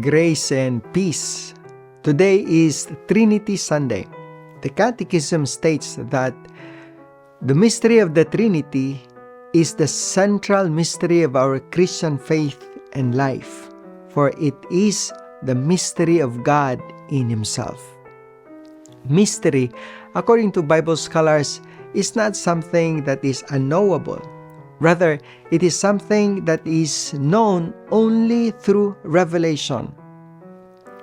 Grace and peace. Today is Trinity Sunday. The Catechism states that the mystery of the Trinity is the central mystery of our Christian faith and life, for it is the mystery of God in Himself. Mystery, according to Bible scholars, is not something that is unknowable. Rather, it is something that is known only through revelation.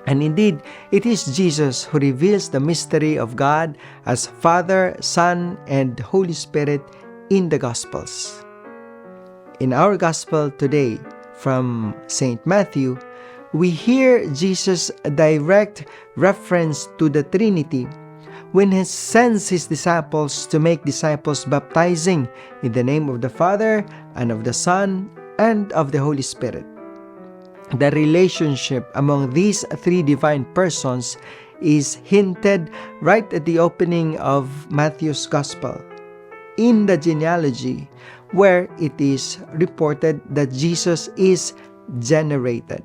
And indeed, it is Jesus who reveals the mystery of God as Father, Son, and Holy Spirit in the Gospels. In our Gospel today, from St. Matthew, we hear Jesus' direct reference to the Trinity when He sends His disciples to make disciples, baptizing in the name of the Father, and of the Son, and of the Holy Spirit. The relationship among these three divine persons is hinted right at the opening of Matthew's Gospel, in the genealogy, where it is reported that Jesus is generated.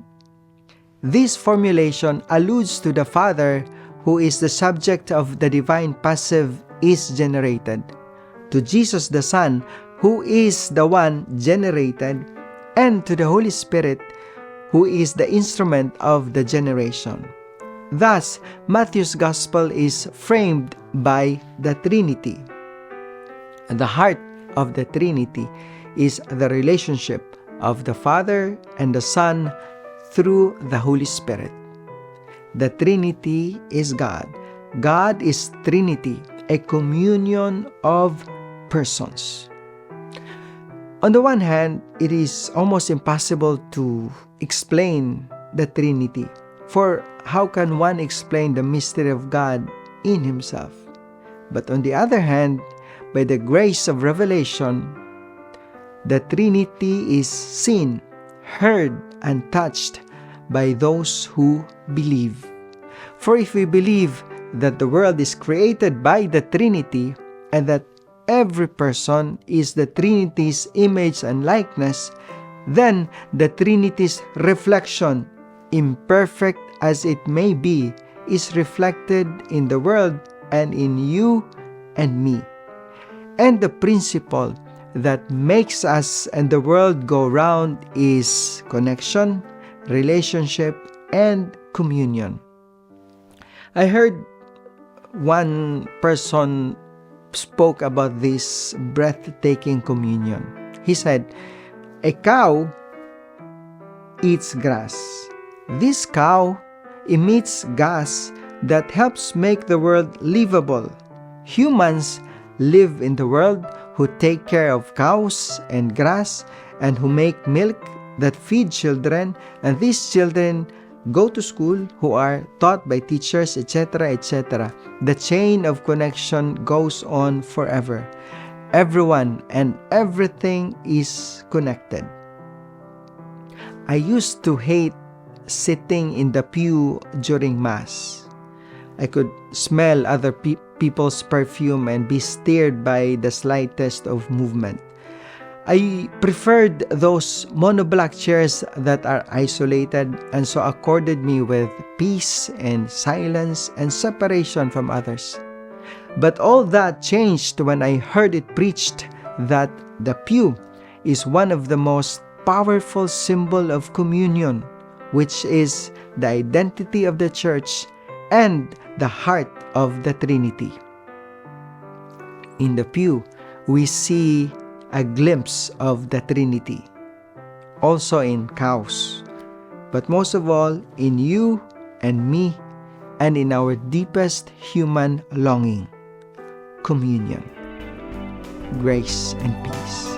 This formulation alludes to the Father, who is the subject of the divine passive is generated, to Jesus the Son, who is the one generated, and to the Holy Spirit, who is the instrument of the generation. Thus, Matthew's Gospel is framed by the Trinity. And the heart of the Trinity is the relationship of the Father and the Son through the Holy Spirit. The Trinity is God. God is Trinity, a communion of persons. On the one hand, it is almost impossible to explain the Trinity, for how can one explain the mystery of God in Himself? But on the other hand, by the grace of revelation, the Trinity is seen, heard, and touched by those who believe. For if we believe that the world is created by the Trinity, and that every person is the Trinity's image and likeness, then the Trinity's reflection, imperfect as it may be, is reflected in the world and in you and me. And the principle that makes us and the world go round is connection, relationship, and communion. I heard one person spoke about this breathtaking communion. He said, "A cow eats grass. This cow emits gas that helps make the world livable. Humans live in the world who take care of cows and grass, and who make milk that feed children, and these children go to school, who are taught by teachers, etc., etc. The chain of connection goes on forever. Everyone and everything is connected." I used to hate sitting in the pew during Mass. I could smell other people's perfume and be stirred by the slightest of movement. I preferred those monoblock chairs that are isolated and so accorded me with peace and silence and separation from others. But all that changed when I heard it preached that the pew is one of the most powerful symbols of communion, which is the identity of the Church and the heart of the Trinity. In the pew, we see a glimpse of the Trinity, also in cows, but most of all in you and me, and in our deepest human longing, communion. Grace and peace.